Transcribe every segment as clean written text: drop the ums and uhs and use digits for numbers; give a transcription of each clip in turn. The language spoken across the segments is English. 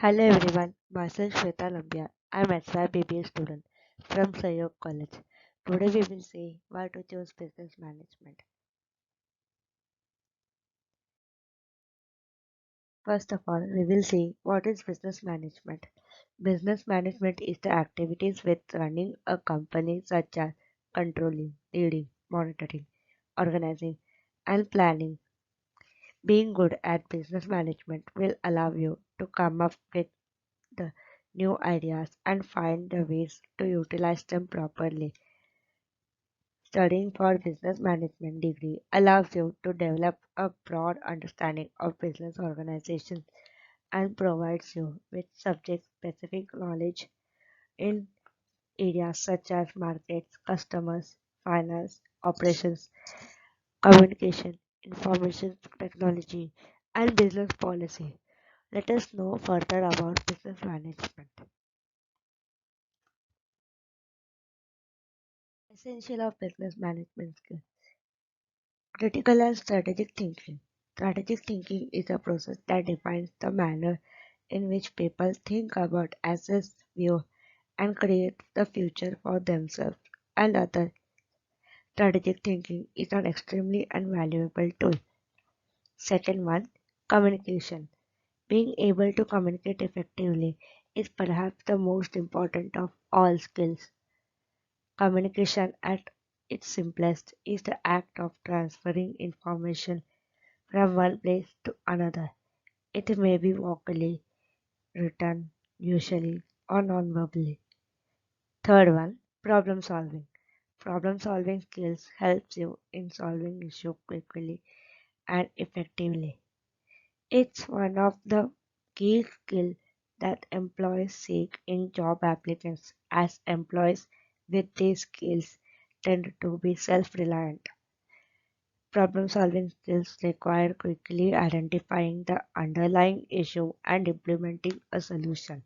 Hello everyone, myself Shweta Lambia. I'm a BBA student from Sayok College. Today we will see why to choose business management. First of all, we will see what is business management. Business management is the activities with running a company such as controlling, leading, monitoring, organizing, and planning. Being good at business management will allow you to come up with the new ideas and find the ways to utilize them properly. Studying for business management degree allows you to develop a broad understanding of business organization and provides you with subject-specific knowledge in areas such as markets, customers, finance, operations, communication, information technology, and business policy. Let us know further about business management. Essential of business management skills. Critical and strategic thinking. Strategic thinking is a process that defines the manner in which people think about, assess, view, and create the future for themselves and others. Strategic thinking is an extremely invaluable tool. Second one, communication. Being able to communicate effectively is perhaps the most important of all skills. Communication at its simplest is the act of transferring information from one place to another. It may be vocally, written, usually, or non-verbally. Third one, problem solving. Problem solving skills helps you in solving issues quickly and effectively. It's one of the key skills that employees seek in job applicants as employees with these skills tend to be self-reliant. Problem-solving skills require quickly identifying the underlying issue and implementing a solution.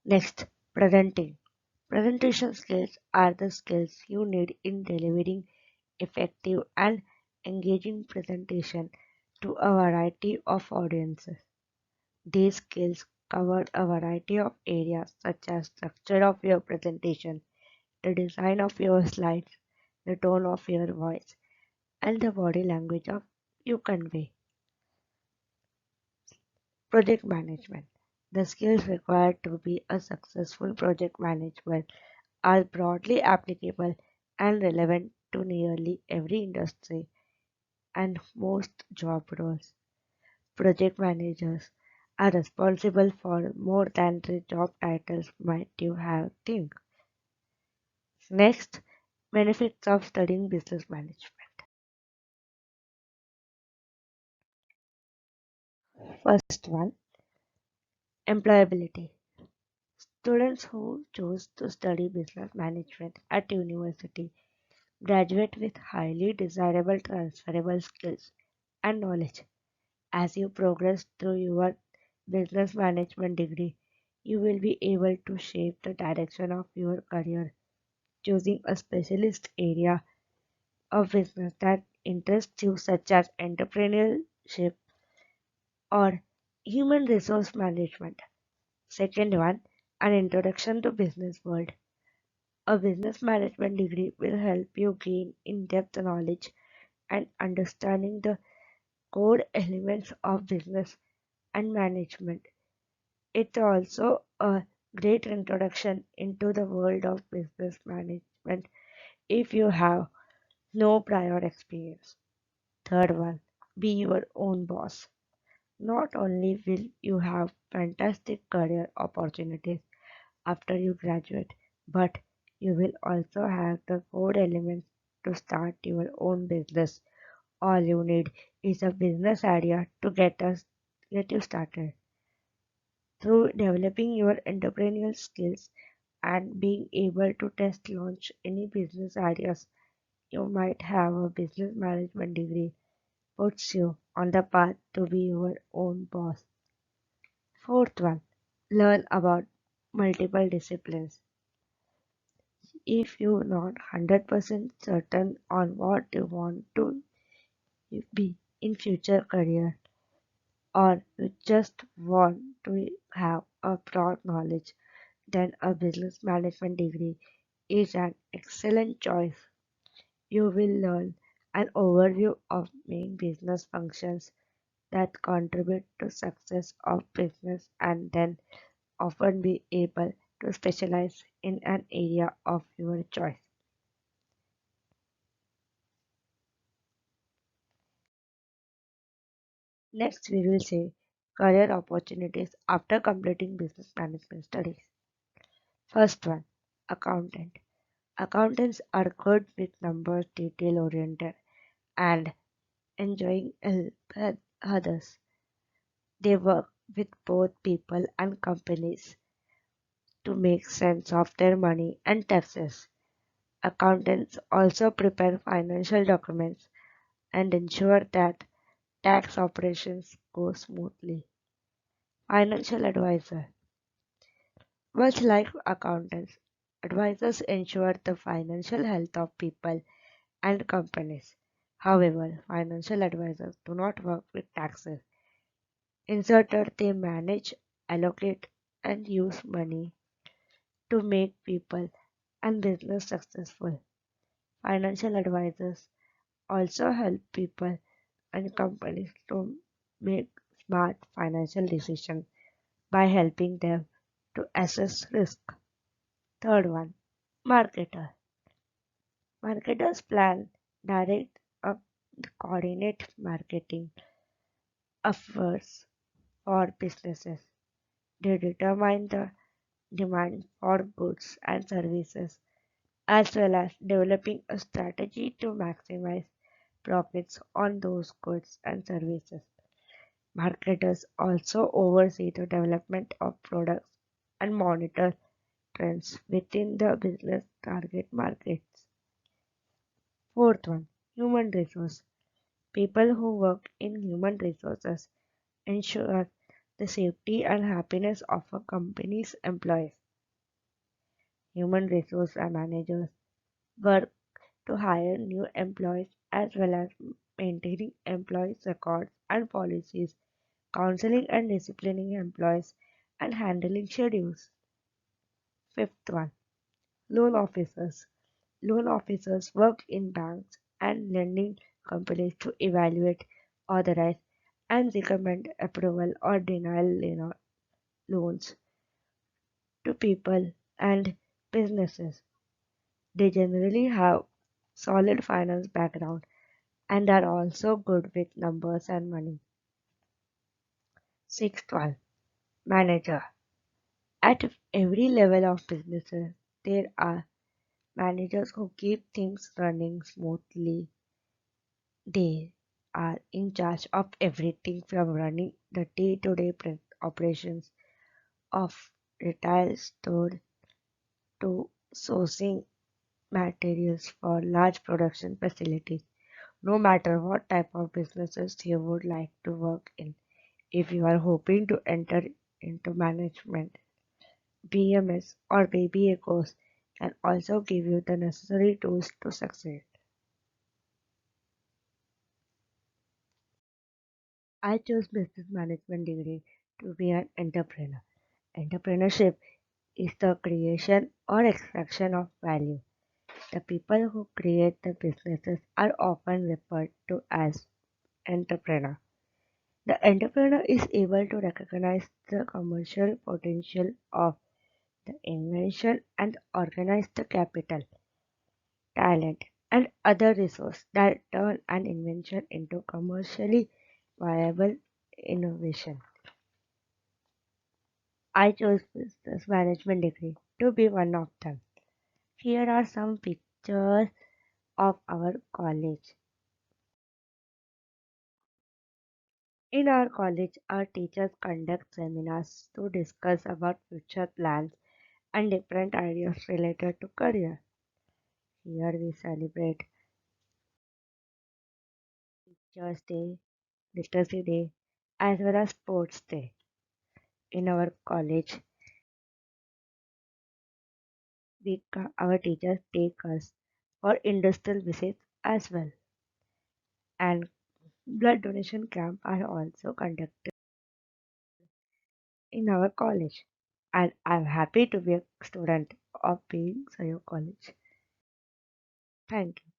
Next, presenting. Presentation skills are the skills you need in delivering effective and engaging presentation to a variety of audiences. These skills cover a variety of areas such as structure of your presentation, the design of your slides, the tone of your voice, and the body language of you convey. Project management. The skills required to be a successful project manager are broadly applicable and relevant to nearly every industry and most job roles. Project managers are responsible for more than the job titles might you have think. Next, benefits of studying business management. First one, employability. Students who choose to study business management at university graduate with highly desirable transferable skills and knowledge. As you progress through your business management degree, you will be able to shape the direction of your career, choosing a specialist area of business that interests you, such as entrepreneurship or human resource management. Second one, an introduction to business world. A business management degree will help you gain in-depth knowledge and understanding the core elements of business and management. It's also a great introduction into the world of business management if you have no prior experience. Third one, be your own boss. Not only will you have fantastic career opportunities after you graduate, but you will also have the core elements to start your own business. All you need is a business idea to get you started. Through developing your entrepreneurial skills and being able to test launch any business ideas, you might have a business management degree puts you on the path to be your own boss. Fourth one, learn about multiple disciplines. If you're not 100% certain on what you want to be in future career, or you just want to have a broad knowledge, then a business management degree is an excellent choice. You will learn an overview of main business functions that contribute to success of business and then often be able to specialize in an area of your choice. Next, we will say career opportunities after completing business management studies. First one, accountant. Accountants are good with numbers, detail oriented, and enjoying help others. They work with both people and companies to make sense of their money and taxes. Accountants also prepare financial documents and ensure that tax operations go smoothly. Financial advisor. Much like accountants, advisors ensure the financial health of people and companies. However, financial advisors do not work with taxes. Instead, they manage, allocate, and use money to make people and business successful. Financial advisors also help people and companies to make smart financial decisions by helping them to assess risk. Third one, marketer. Marketers plan, direct, up, coordinate marketing efforts for businesses. They determine the demand for goods and services as well as developing a strategy to maximize profits on those goods and services. Marketers also oversee the development of products and monitor trends within the business target markets. Fourth one, human resource. People who work in human resources ensure the safety and happiness of a company's employees. Human resource managers work to hire new employees as well as maintaining employees' records and policies, counseling and disciplining employees, and handling schedules. Fifth one, loan officers. Loan officers work in banks and lending companies to evaluate, authorize, and recommend approval or denial loans to people and businesses. They generally have solid finance background and are also good with numbers and money. Sixth one, manager. At every level of businesses, there are managers who keep things running smoothly. They are in charge of everything from running the day-to-day operations of retail store to sourcing materials for large production facilities. No matter what type of businesses you would like to work in, if you are hoping to enter into management, BMS or BBA course can also give you the necessary tools to succeed. I chose business management degree to be an entrepreneur. Entrepreneurship is the creation or extraction of value. The people who create the businesses are often referred to as entrepreneur. The entrepreneur is able to recognize the commercial potential of the invention and organize the capital, talent, and other resources that turn an invention into commercially viable innovation. I chose business management degree to be one of them. Here are some pictures of our college. In our college, our teachers conduct seminars to discuss about future plans and different ideas related to career. Here we celebrate Teachers' Day, Literacy Day, as well as Sports Day. In our college, our teachers take us for industrial visits as well, and blood donation camp are also conducted. in our college. And I'm happy to be a student of being your college. Thank you.